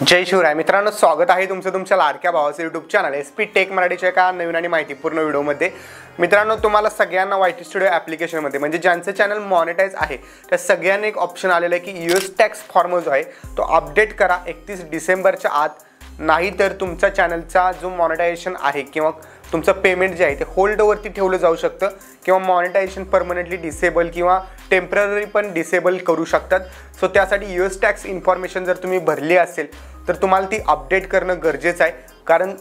जय शिवराय मित्रांनो, स्वागत आहे तुमचं तुमच्या लाडक्या भावाचं यूट्यूब चॅनल SP टेक मराठीच्या एका नवीन आणि माहितीपूर्ण व्हिडिओमध्ये। मित्रांनो, तुम्हाला सगळ्यांना YT स्टुडिओ ॲप्लिकेशनमध्ये म्हणजे ज्यांचं चॅनल मॉनिटाईज आहे त्या सगळ्यांना एक ऑप्शन आलेलं आहे की US टॅक्स फॉर्म जो आहे तो अपडेट करा 31 डिसेंबरच्या आत, नाही तर तुमच्या चॅनलचा जो मॉनिटायझेशन आहे किंवा तुमचं पेमेंट जे आहे ते होल्डवरती ठेवलं जाऊ शकतं किंवा मॉनिटायझेशन परमनंटली डिसेबल किंवा टेम्पररी पण डिसेबल करू शकतात। सो त्यासाठी US टॅक्स इन्फॉर्मेशन जर तुम्ही भरली असेल तर तुम्हाला ती अपडेट करणं गरजेचं आहे, कारण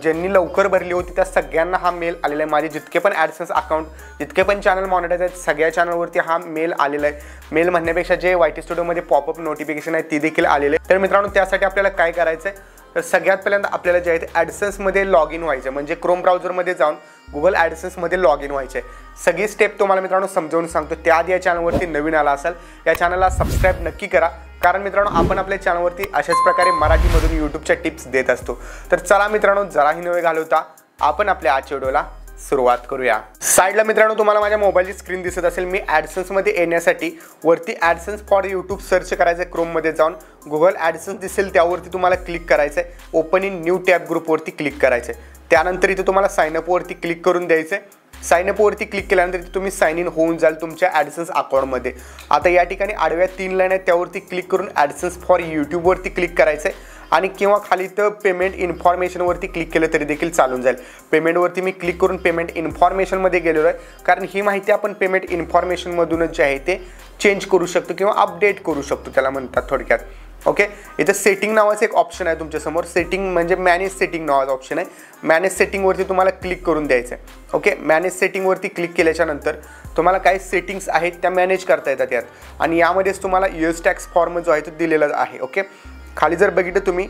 ज्यांनी लवकर भरली होती त्या सगळ्यांना हा मेल आलेला आहे। माझे जितके पण ॲडसेन्स अकाउंट जितके पण चॅनल मॉनिटाईज आहेत सगळ्या चॅनलवरती हा मेल आलेला आहे। मेल म्हणण्यापेक्षा जे YT स्टुडिओमध्ये पॉपअप नोटिफिकेशन आहे ती देखील आलेले आहे। तर मित्रांनो, त्यासाठी आपल्याला काय करायचं आहे तर सगळ्यात पहिल्यांदा आपल्याला जे आहे ते ॲडसेन्समध्ये लॉग इन व्हायचं, म्हणजे क्रोम ब्राउझरमध्ये जाऊन गुगल ॲडसेन्समध्ये लॉग इन व्हायचं आहे। सगळी स्टेप तुम्हाला मित्रांनो समजावून सांगतो। त्याआधी या चॅनलवरती नवीन आला असाल या चॅनलला सबस्क्राईब नक्की करा, कारण मित्रांनो आपण आपल्या चॅनलवरती अशाच प्रकारे मराठीमधून यूट्यूबच्या टिप्स देत असतो। तर चला मित्रांनो, जराही न वेळ घालवता आपण आपल्या आजच्या व्हिडिओला सुरुवात करूया। साइडला मित्रांनो तुम्हाला माझ्या मोबाईलची स्क्रीन दिसत असेल। मी ॲडसेन्समध्ये येण्यासाठी वरती ॲडसेन्स फॉर यूट्यूब सर्च करायचं आहे। क्रोममध्ये जाऊन गुगल ॲडसेन्स दिसेल त्यावरती तुम्हाला क्लिक करायचं आहे। ओपन इन न्यू टॅब ग्रुपवरती क्लिक करायचं आहे। त्यानंतर इथे तुम्हाला साइन अप वरती क्लिक करून द्यायचं आहे। साइन अप वरती क्लिक केल्यानंतर तुम्ही साइन इन होऊन जाल तुमच्या ॲडसेन्स अकाउंटमध्ये। आता या ठिकाणी आडव्या 3 लाईन आहेत त्यावरती क्लिक करून ॲडसेन्स फॉर यूट्यूब वरती क्लिक करायचं आहे आणि किंवा खाली तर पेमेंट इन्फॉर्मेशनवरती क्लिक केलं तरी देखील चालून जाईल। पेमेंटवरती मी क्लिक करून पेमेंट इन्फॉर्मेशनमध्ये गेलेलो आहे, कारण ही माहिती आपण पेमेंट इन्फॉर्मेशनमधूनच जे आहे ते चेंज करू शकतो किंवा अपडेट करू शकतो, त्याला म्हणतात थोडक्यात। ओके, इथं सेटिंग नावाचं एक ऑप्शन आहे तुमच्यासमोर। सेटिंग म्हणजे मॅनेज सेटिंग नावाचं ऑप्शन आहे। मॅनेज सेटिंगवरती तुम्हाला क्लिक करून द्यायचं आहे। ओके, मॅनेज सेटिंगवरती क्लिक केल्याच्या नंतर तुम्हाला काही सेटिंग्स आहेत त्या मॅनेज करता येतात यात, आणि यामध्येच तुम्हाला US टॅक्स फॉर्म जो आहे तो दिलेला आहे। ओके, खाली जर बघितलं तुम्ही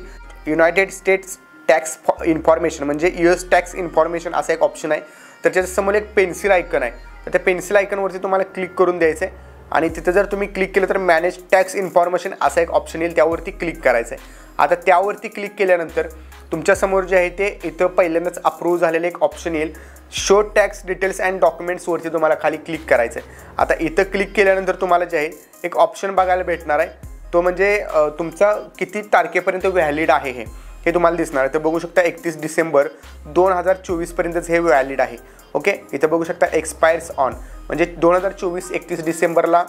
युनायटेड स्टेट्स टॅक्स इन्फॉर्मेशन म्हणजे US टॅक्स इन्फॉर्मेशन असा एक ऑप्शन आहे, तर त्याच्यासमोर एक पेन्सिल आयकन आहे, तर त्या पेन्सिल आयकनवरती तुम्हाला क्लिक करून द्यायचं आहे आणि तिथं जर तुम्ही क्लिक केलं तर मॅनेज टॅक्स इन्फॉर्मेशन असा एक ऑप्शन येईल, त्यावरती क्लिक करायचं आहे। आता त्यावरती क्लिक केल्यानंतर तुमच्यासमोर जे आहे ते इथं पहिल्यांदाच अप्रूव्ह झालेलं एक ऑप्शन येईल, शो टॅक्स डिटेल्स अँड डॉक्युमेंट्सवरती तुम्हाला खाली क्लिक करायचं आहे। आता इथं क्लिक केल्यानंतर तुम्हाला जे आहे एक ऑप्शन बघायला भेटणार आहे, तो म्हणजे तुमचा किती तारखेपर्यंत व्हॅलिड आहे हे तुम्हाला दिसणार आहे। तर बघू शकता 31 डिसेंबर 2024 पर्यंतच हे व्हॅलिड आहे। ओके, इथं बघू शकता एक्सपायर्स ऑन म्हणजे 2024 31 डिसेंबरला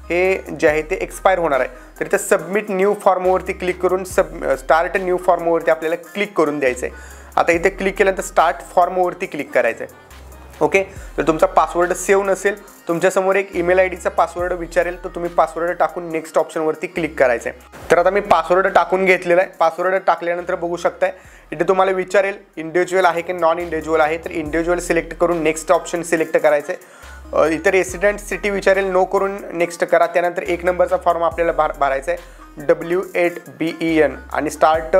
हे जे आहे ते एक्सपायर होणार आहे। तर इथं सबमिट न्यू फॉर्मवरती क्लिक करून स्टार्ट न्यू फॉर्मवरती आपल्याला क्लिक करून द्यायचं आहे। आता इथे क्लिक केल्यानंतर स्टार्ट फॉर्मवरती क्लिक करायचं आहे। ओके, तर तुमचा पासवर्ड सेव्ह नसेल, तुमच्यासमोर एक ईमेल IDचा पासवर्ड विचारेल, तर तुम्ही पासवर्ड टाकून नेक्स्ट ऑप्शनवरती क्लिक करायचं आहे। तर आता मी पासवर्ड टाकून घेतलेला आहे। पासवर्ड टाकल्यानंतर बघू शकताय इथे तुम्हाला विचारेल इंडिव्हिज्युअल आहे की नॉन इंडिव्हिज्युअल आहे, तर इंडिव्हिज्युअल सिलेक्ट करून नेक्स्ट ऑप्शन सिलेक्ट करायचं आहे। इतर रेसिडेंट सिटी विचारेल, नो करून नेक्स्ट करा। त्यानंतर 1 नंबरचा फॉर्म आपल्याला भरायचा आहे W8BEN आणि स्टार्ट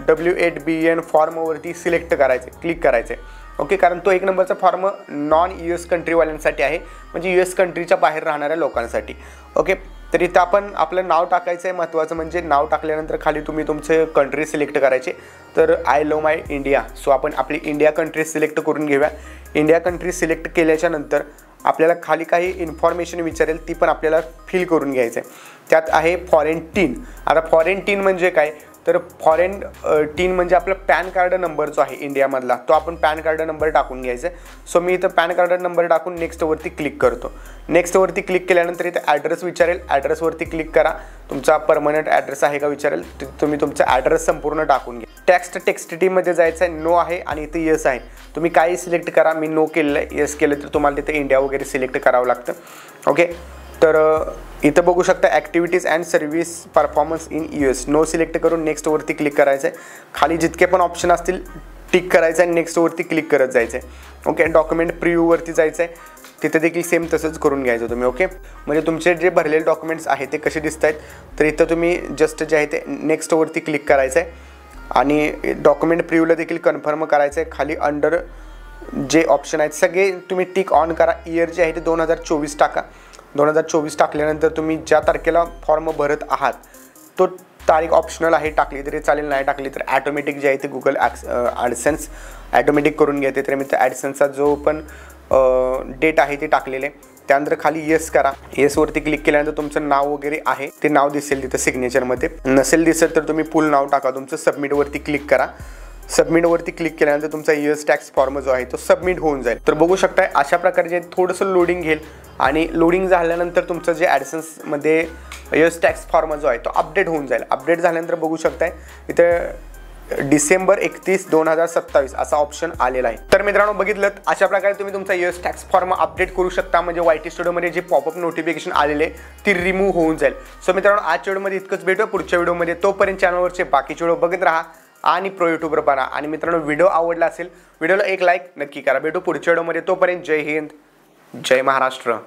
W8BEN फॉर्मवरती सिलेक्ट करायचं, क्लिक करायचं आहे। ओके, कारण तो 1 नंबरचा फॉर्म नॉन US कंट्रीवाल्यांसाठी आहे, म्हणजे US कंट्रीच्या बाहेर राहणाऱ्या लोकांसाठी। ओके, तर इथं आपण आपलं नाव टाकायचं आहे। महत्त्वाचं म्हणजे नाव टाकल्यानंतर खाली तुम्ही तुमचे कंट्री सिलेक्ट करायचे, तर I love my India, so आपण आपली इंडिया कंट्री सिलेक्ट करून घेऊया। इंडिया कंट्री सिलेक्ट केल्याच्या नंतर आपल्याला खाली काही इन्फॉर्मेशन विचारेल, ती पण आपल्याला फिल करून घ्यायचं आहे। त्यात आहे फॉरेन टीन। आता फॉरेन टीन म्हणजे काय, तर फॉरेन टीन म्हणजे आपला पॅन कार्ड नंबर जो आहे इंडियामधला, तो आपण पॅन कार्ड नंबर टाकून घ्यायचा आहे। सो मी इथं पॅन कार्ड नंबर टाकून नेक्स्टवरती क्लिक करतो। नेक्स्टवरती क्लिक केल्यानंतर इथं ॲड्रेस विचारेल, ॲड्रेसवरती क्लिक करा। तुमचा परमनंट ॲड्रेस आहे का विचारेल, तुम्ही तुमचा ॲड्रेस संपूर्ण टाकून घ्या। टेक्स्टमध्ये जायचं आहे, नो आहे आणि इथं येस आहे, तुम्ही काही सिलेक्ट करा। मी नो केलेलं आहे, येस केलं तर तुम्हाला तिथं इंडिया वगैरे सिलेक्ट करावं लागतं। ओके, तर इथं बघू शकता activities and service performance in US, now select करून नेक्स्टवरती क्लिक करायचं आहे। खाली जितके पण ऑप्शन असतील टिक करायचं आहे, नेक्स्टवरती क्लिक करत जायचं आहे। ओके, डॉक्युमेंट प्रिव्ह्यूवरती जायचं आहे, तिथे देखील सेम तसंच करून घ्यायचं तुम्ही। ओके, म्हणजे तुमचे जे भरलेले डॉक्युमेंट्स आहेत ते कसे दिसत आहेत, तर इथं तुम्ही जस्ट जे आहे ते नेक्स्टवरती क्लिक करायचं आहे आणि डॉक्युमेंट प्रिव्ह्यूला देखील कन्फर्म करायचं आहे। खाली अंडर जे ऑप्शन आहेत सगळे तुम्ही टिक ऑन करा। इयर जे आहे ते 2024 टाका। 2024 टाकल्यानंतर तुम्ही ज्या तारखेला फॉर्म भरत आहात तो तारीख ऑप्शनल आहे, टाकली तरी चालेल, नाही टाकली तर ॲटोमॅटिक जे आहे ते गुगल ॲडसेन्स ॲटोमॅटिक करून घेते। तर मी तर ॲडसेन्सचा जो पण डेट आहे ते टाकलेले, त्यानंतर खाली येस करा. येस वरती क्लिक केल्यानंतर तुमचं नाव वगैरे आहे ते नाव दिसेल तिथं सिग्नेचरमध्ये. नसेल दिसत तर तुम्ही फुल नाव टाका तुमचं. सबमिट वरती क्लिक करा. सबमिट वरती क्लिक केल्यानंतर तुमचा यूएस टॅक्स फॉर्म जो आहे तो सबमिट होऊन जाईल. तर बघू शकताय अशा प्रकारे जे थोडंसं लोडिंग घेईल आणि लोडिंग झाल्यानंतर तुमचं जे ॲडसेन्समध्ये यूएस टॅक्स फॉर्म जो आहे तो अपडेट होऊन जाईल. अपडेट झाल्यानंतर बघू शकताय इथे डिसेंबर 31, 2027 असा ऑप्शन आलेला आहे. तर मित्रांनो बघितलं अशा प्रकारे तुम्ही तुमचा यूएस टॅक्स फॉर्म अपडेट करू शकता. म्हणजे YT स्टुडिओमध्ये जे पॉपअप नोटिफिकेशन आलेले ती रिमूव्ह होऊन जाईल. सो मित्रांनो आजच्या व्हिडिओमध्ये इतकंच. भेटूया पुढच्या व्हिडिओमध्ये. तोपर्यंत चॅनलवरचे बाकीचे व्हिडिओ बघत राहा आणि प्रो यूट्यूबर बना. आणि मित्रांनो व्हिडिओ आवडला असेल व्हिडिओला एक लाईक नक्की करा. भेटू पुढच्या व्हिडिओमध्ये. तोपर्यंत जय हिंद, जय महाराष्ट्र.